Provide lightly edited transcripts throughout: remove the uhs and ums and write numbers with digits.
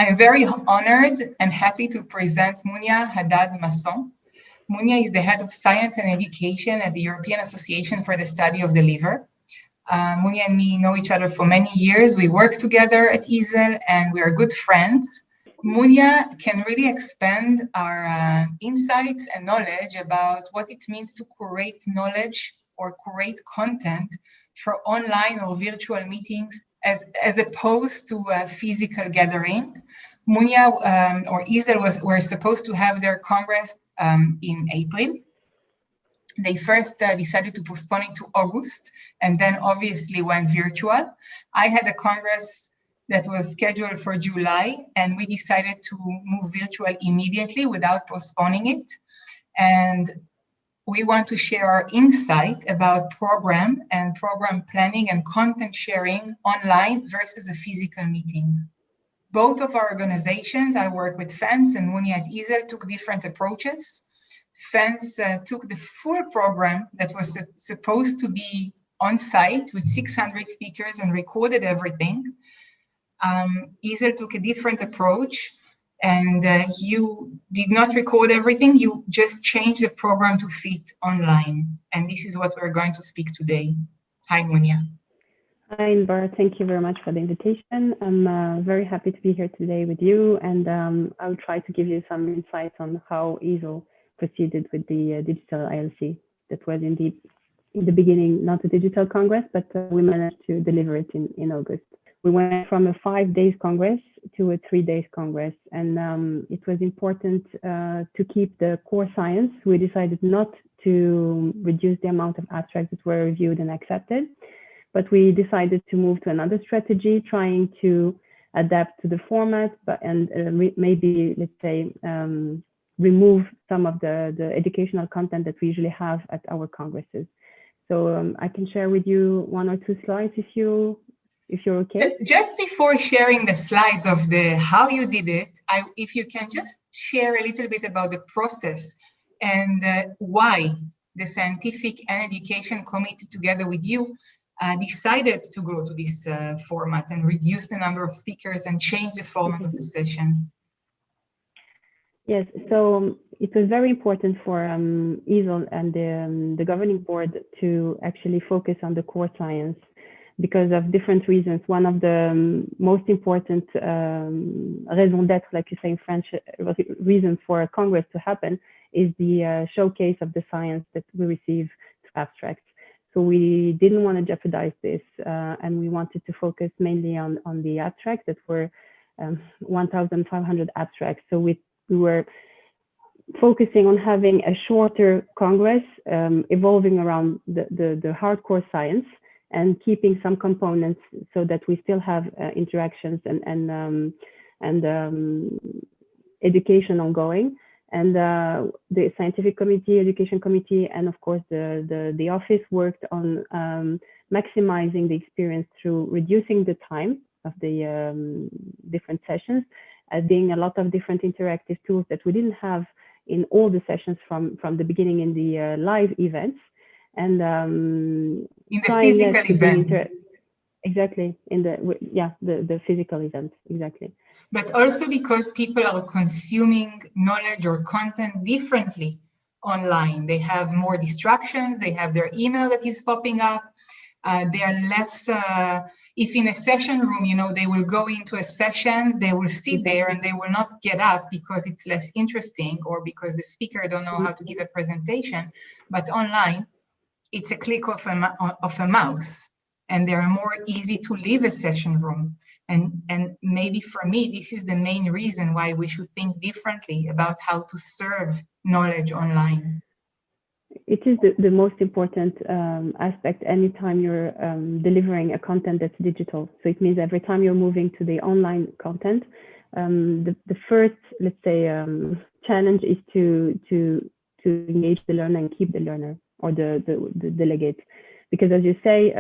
I'm very honored and happy to present Mounia Heddad Masson. Mounia is the head of science and education at the European Association for the Study of the Liver. Mounia and me know each other for many years. We work together at EASL and we are good friends. Mounia can really expand our insights and knowledge about what it means to curate knowledge or curate content for online or virtual meetings as opposed to a physical gathering. Mounia or EASL were supposed to have their Congress in April. They first decided to postpone it to August and then obviously went virtual. I had a Congress that was scheduled for July and we decided to move virtual immediately without postponing it. And we want to share our insight about program and program planning and content sharing online versus a physical meeting. Both of our organizations, I work with FENS and Mounia at EASL, took different approaches. FENS took the full program that was supposed to be on site with 600 speakers and recorded everything. EASL took a different approach and you did not record everything, you just changed the program to fit online. And this is what we're going to speak today. Hi, Mounia. Hi, Inbar. Thank you very much for the invitation. I'm very happy to be here today with you, and I'll try to give you some insights on how EASL proceeded with the digital ILC. That was indeed in the beginning not a digital congress, but we managed to deliver it in August. We went from a 5 days congress to a 3 days congress, and it was important to keep the core science. We decided not to reduce the amount of abstracts that were reviewed and accepted, but we decided to move to another strategy, trying to adapt to the format, and maybe, let's say, remove some of the educational content that we usually have at our congresses. So I can share with you 1 or 2 slides if you're okay. Just before sharing the slides of how you did it, if you can just share a little bit about the process and why the Scientific and Education Committee together with you decided to go to this format and reduce the number of speakers and change the format of the session. Yes, so it was very important for EASL and the governing board to actually focus on the core science because of different reasons. One of the most important raison d'être, like you say in French, reason for a Congress to happen is the showcase of the science that we receive through abstracts. So we didn't want to jeopardize this, and we wanted to focus mainly on the abstracts that were 1,500 abstracts. So we were focusing on having a shorter Congress, evolving around the hardcore science and keeping some components so that we still have interactions and education ongoing. And the scientific committee, education committee, and of course the office worked on maximizing the experience through reducing the time of the different sessions, adding a lot of different interactive tools that we didn't have in all the sessions from the beginning in the live events, and in the physical events. Exactly, in the physical events, exactly. But also because people are consuming knowledge or content differently online. They have more distractions, they have their email that is popping up, they are less, if in a session room, you know, they will go into a session, they will sit there and they will not get up because it's less interesting or because the speaker don't know how to give a presentation. But online, it's a click of a mouse and they are more easy to leave a session room. And maybe for me, this is the main reason why we should think differently about how to serve knowledge online. It is the most important aspect anytime you're delivering a content that's digital. So it means every time you're moving to the online content, the first, let's say, challenge is to engage the learner and keep the learner or the delegate. Because as you say,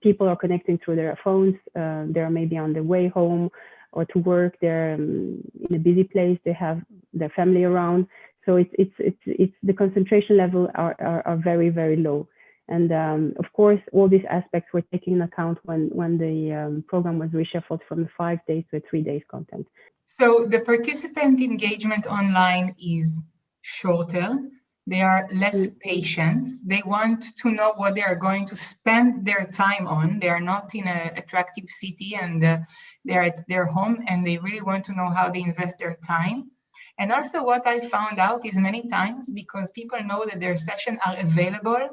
people are connecting through their phones, they're maybe on their way home or to work, they're in a busy place, they have their family around. So it's the concentration level are very, very low. And of course, all these aspects were taken into account when the program was reshuffled from the 5 days to a 3 days content. So the participant engagement online is shorter. They are less patient. They want to know what they are going to spend their time on. They are not in an attractive city, and they're at their home, and they really want to know how they invest their time. And also what I found out is many times, because people know that their sessions are available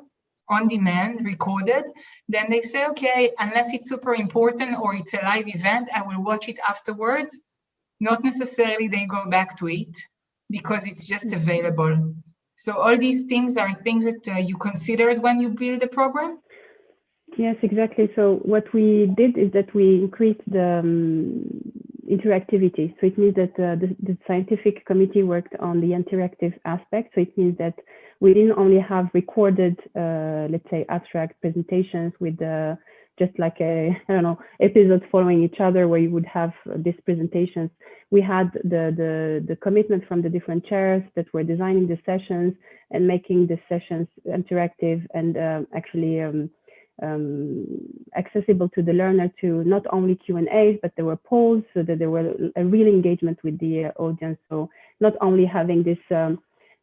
on demand, recorded, then they say, okay, unless it's super important or it's a live event, I will watch it afterwards. Not necessarily they go back to it because it's just available. So all these things are things that you considered when you build the program? Yes, exactly. So what we did is that we increased the interactivity. So it means that the scientific committee worked on the interactive aspect. So it means that we didn't only have recorded, let's say, abstract presentations with just like I don't know, episodes following each other where you would have these presentations. We had the commitment from the different chairs that were designing the sessions and making the sessions interactive and actually accessible to the learner, to not only Q&As, but there were polls so that there were a real engagement with the audience. So not only having this,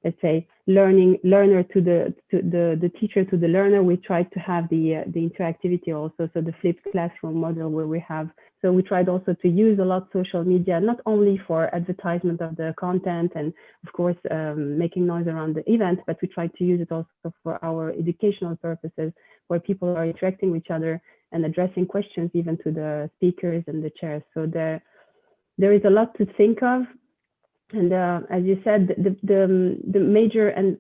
let's say, learner to the teacher to the learner, we tried to have the interactivity also. So the flipped classroom model where we have, so we tried also to use a lot social media, not only for advertisement of the content and of course making noise around the event, but we tried to use it also for our educational purposes, where people are interacting with each other and addressing questions even to the speakers and the chairs. So there is a lot to think of. And as you said, the major, and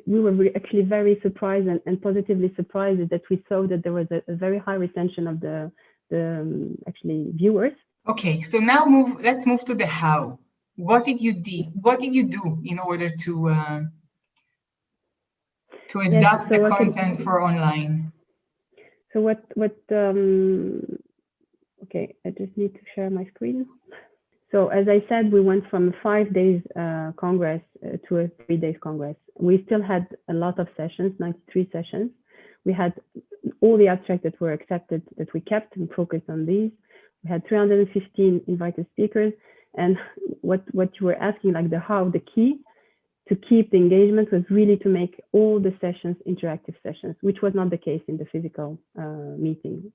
we were actually very surprised and positively surprised that we saw that there was a very high retention of the actually viewers. Okay, so now let's move to the how. What did you do in order to adapt the content for online? So okay, I just need to share my screen. So as I said, we went from a 5 days Congress to a 3 days Congress. We still had a lot of sessions, 93 sessions. We had all the abstracts that were accepted that we kept and focused on these. We had 315 invited speakers. And what you were asking, like the key to keep the engagement was really to make all the sessions interactive sessions, which was not the case in the physical meeting.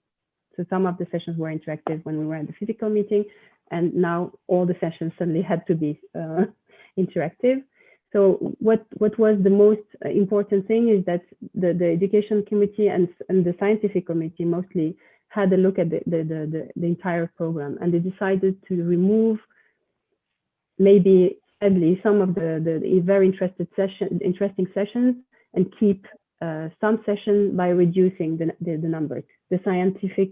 So some of the sessions were interactive when we were at the physical meeting, and now all the sessions suddenly had to be interactive. So what was the most important thing is that the education committee and the scientific committee mostly had a look at the entire program, and they decided to remove maybe sadly some of the very interesting sessions and keep some sessions by reducing the numbers. The scientific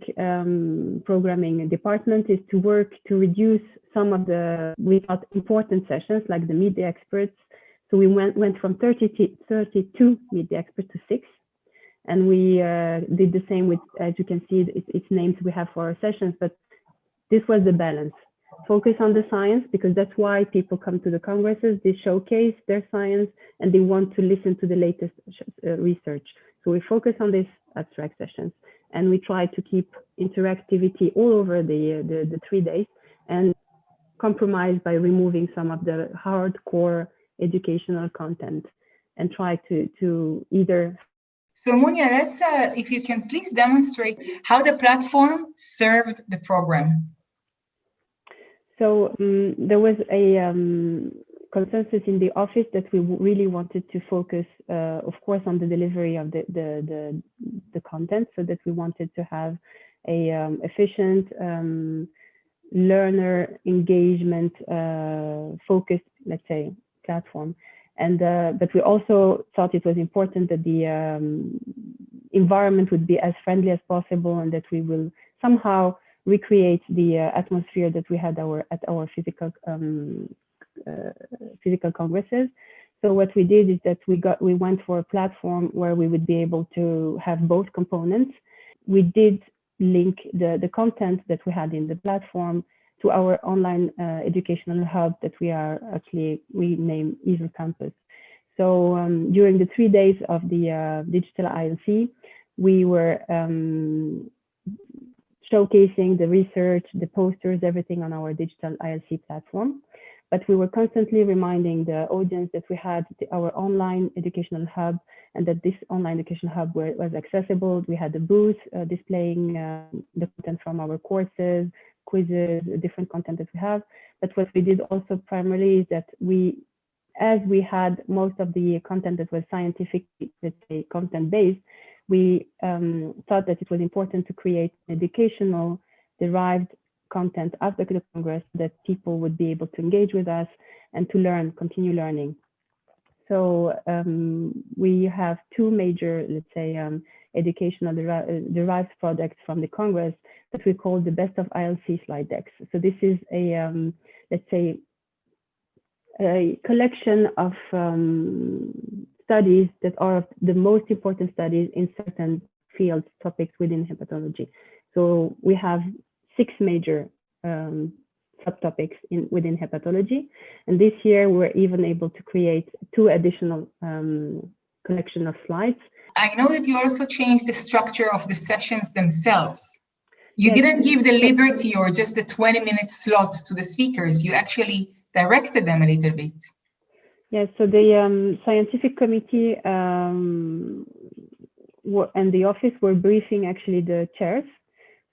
programming department is to work to reduce some of the without important sessions like the Meet the Experts. So we went from 32 Meet the Experts to 6. And we did the same with, as you can see, it's names we have for our sessions, but this was the balance. Focus on the science, because that's why people come to the congresses. They showcase their science and they want to listen to the latest research. So we focus on these abstract sessions, and we try to keep interactivity all over the 3 days, and compromise by removing some of the hardcore educational content and try to either. So Mounia, let's, if you can please demonstrate how the platform served the program. So there was a consensus in the office that we really wanted to focus, of course, on the delivery of the content, so that we wanted to have a efficient learner engagement focused, let's say, platform. And but we also thought it was important that the environment would be as friendly as possible, and that we will somehow recreate the atmosphere that we had at our physical congresses. So what we did is that we went for a platform where we would be able to have both components. We did link the content that we had in the platform to our online educational hub that we name EASL Campus. So during the 3 days of the digital ILC, we were showcasing the research, the posters, everything on our digital ILC platform. But we were constantly reminding the audience that we had our online educational hub, and that this online educational hub was accessible. We had a booth displaying the content from our courses, quizzes, different content that we have. But what we did also primarily is that as we had most of the content that was scientific, let's say, content-based, we thought that it was important to create educational derived content after the Congress that people would be able to engage with us and to learn, continue learning. So we have two major, let's say, educational derived products from the Congress that we call the Best of ILC slide decks. So this is a, let's say, a collection of studies that are the most important studies in certain fields, topics within hepatology. So we have 6 major subtopics within hepatology. And this year, we're even able to create 2 additional collection of slides. I know that you also changed the structure of the sessions themselves. You didn't give the liberty or just the 20-minute slot to the speakers. You actually directed them a little bit. Yes, so the scientific committee and the office were briefing actually the chairs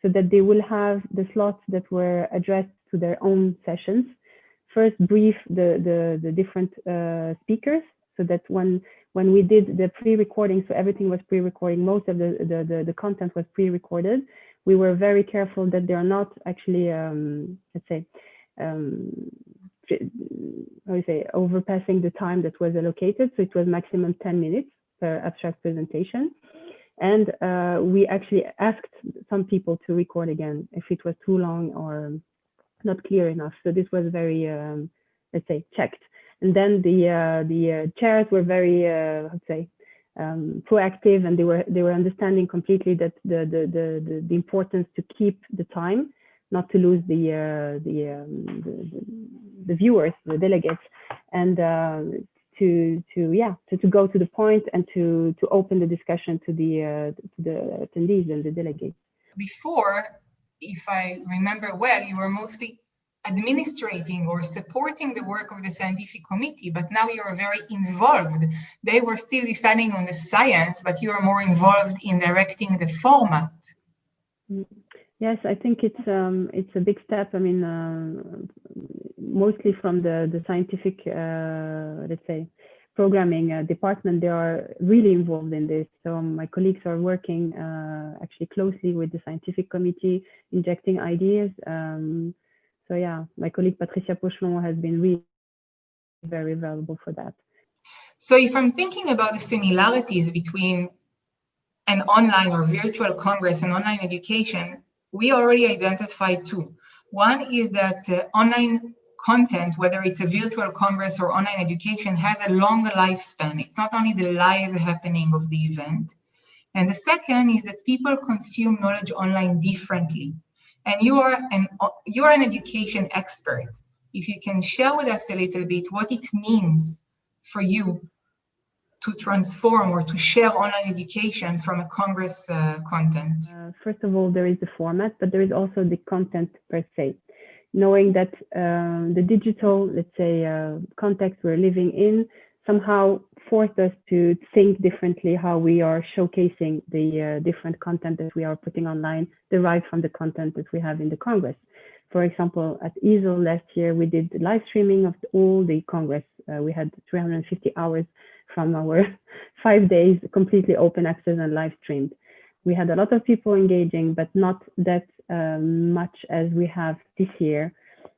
so that they will have the slots that were addressed to their own sessions. First, brief the different speakers so that when we did the pre-recording, so everything was pre-recording, most of the content was pre-recorded. We were very careful that they are not actually, let's say, overpassing the time that was allocated. So it was maximum 10 minutes per abstract presentation. And we actually asked some people to record again if it was too long or not clear enough. So this was very, let's say, checked. And then the chairs were very, let's say, proactive, and they were understanding completely that the importance to keep the time, not to lose the viewers, the delegates, and to go to the point and to open the discussion to the attendees and the delegates. Before, if I remember well, you were mostly administrating or supporting the work of the scientific committee, but now you're very involved. They were still deciding on the science, but you are more involved in directing the format. Yes, I think it's a big step. I mean, mostly from the scientific, let's say, programming department, they are really involved in this. So my colleagues are working actually closely with the scientific committee, injecting ideas. So yeah, my colleague Patricia Pochelon has been really very valuable for that. So if I'm thinking about the similarities between an online or virtual congress and online education, we already identified 2. One is that online content, whether it's a virtual congress or online education, has a longer lifespan. It's not only the live happening of the event. And the second is that people consume knowledge online differently. And you are an education expert. If you can share with us a little bit what it means for you to transform or to share online education from a Congress content? First of all, there is the format, but there is also the content per se. Knowing that the digital, let's say, context we're living in somehow forced us to think differently how we are showcasing the different content that we are putting online derived from the content that we have in the Congress. For example, at EASL last year, we did live streaming of all the Congress. We had 350 hours from our 5 days, completely open access and live streamed. We had a lot of people engaging, but not that much as we have this year.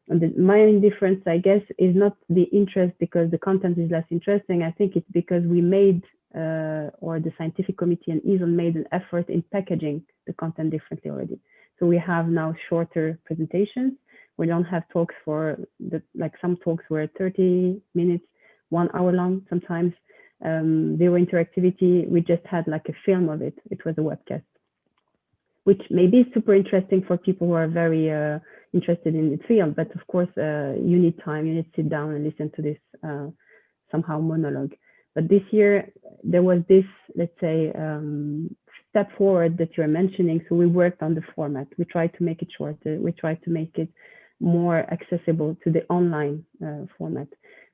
And the main difference, I guess, is not the interest because the content is less interesting. I think it's because we made, or the scientific committee and EASL made an effort in packaging the content differently already. So we have now shorter presentations. We don't have talks like some talks were 30 minutes, 1 hour long sometimes. Zero interactivity. We just had like a film of it. It was a webcast, which maybe is super interesting for people who are very interested in the field. But of course, you need time. You need to sit down and listen to this somehow monologue. But this year, there was this, let's say, step forward that you're mentioning. So we worked on the format. We tried to make it shorter. We tried to make it more accessible to the online format.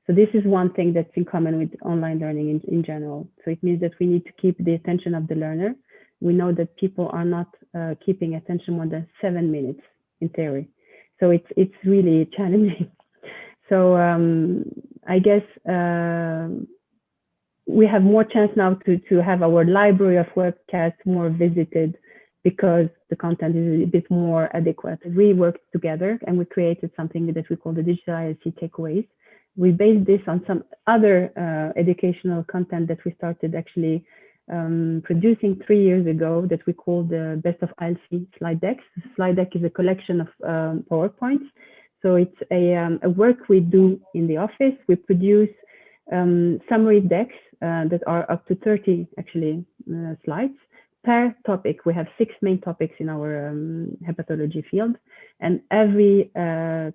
So this is one thing that's in common with online learning in general. So it means that we need to keep the attention of the learner. We know that people are not keeping attention more than 7 minutes in theory. So it's really challenging. So I guess we have more chance now to have our library of webcasts more visited because the content is a bit more adequate. We worked together and we created something that we call the digital ILC takeaways. We based this on some other educational content that we started actually producing 3 years ago that we call the Best of ILC slide decks. The slide deck is a collection of PowerPoints. So it's a work we do in the office. We produce summary decks that are up to 30 actually slides per topic. We have 6 main topics in our hepatology field, and every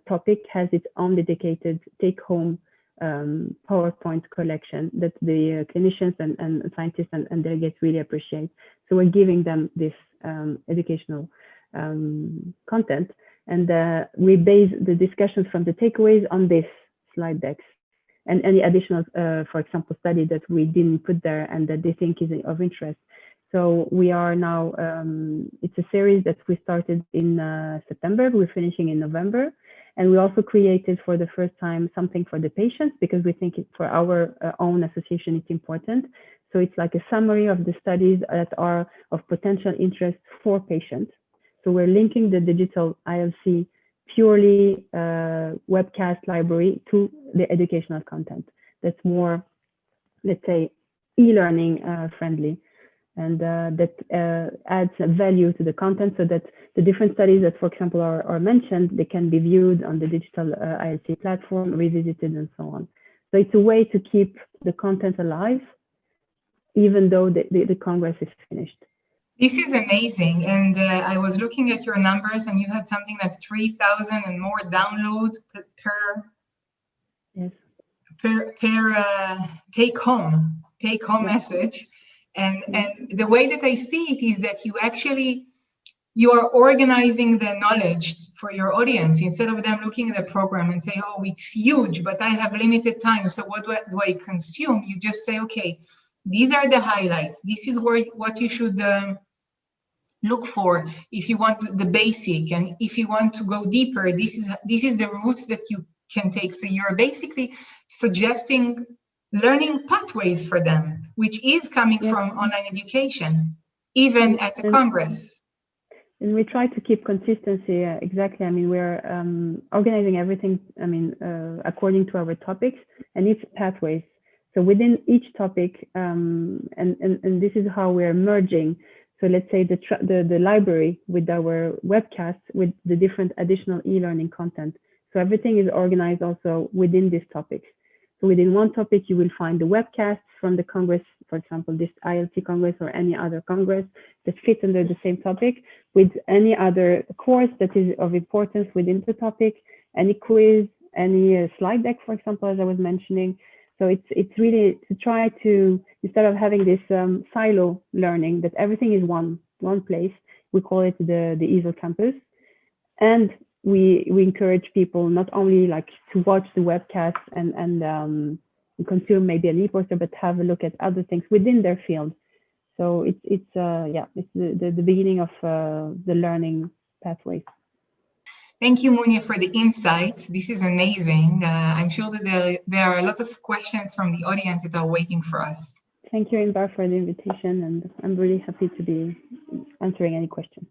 topic has its own dedicated take-home PowerPoint collection that the clinicians and scientists and delegates really appreciate. So we're giving them this educational content, and we base the discussions from the takeaways on this slide decks and any additional, for example, study that we didn't put there and that they think is of interest. So we are now, it's a series that we started in September, we're finishing in November. And we also created for the first time something for the patients because we think for our own association, it's important. So it's like a summary of the studies that are of potential interest for patients. So we're linking the digital ILC purely webcast library to the educational content that's more, let's say, e-learning friendly. And that adds value to the content so that the different studies that, for example, are mentioned, they can be viewed on the digital ILC platform, revisited, and so on. So it's a way to keep the content alive, even though the Congress is finished. This is amazing. And I was looking at your numbers, and you had something like 3,000 and more downloads per take-home message. And the way that I see it is that you are organizing the knowledge for your audience instead of them looking at the program and say, oh, it's huge, but I have limited time. So what do I consume? You just say, okay, these are the highlights. This is what you should look for if you want the basic. And if you want to go deeper, this is the routes that you can take. So you're basically suggesting learning pathways for them, which is coming from online education, even at the Congress. And we try to keep consistency, exactly. I mean, we're organizing everything, I mean, according to our topics, and it's pathways. So within each topic, and this is how we're merging. So let's say the library with our webcasts with the different additional e-learning content. So everything is organized also within these topics. So within one topic, you will find the webcasts from the Congress, for example, this ILC Congress or any other Congress that fits under the same topic, with any other course that is of importance within the topic, any quiz, any slide deck, for example, as I was mentioning. So it's really to try to, instead of having this silo learning, that everything is one place, we call it the EASL campus. And we encourage people not only like to watch the webcast and consume maybe an e-poster, but have a look at other things within their field. So it's the beginning of the learning pathways. Thank you, Mounia, for the insight. This is amazing. I'm sure that there are a lot of questions from the audience that are waiting for us. Thank you, Inbar, for the invitation, and I'm really happy to be answering any questions.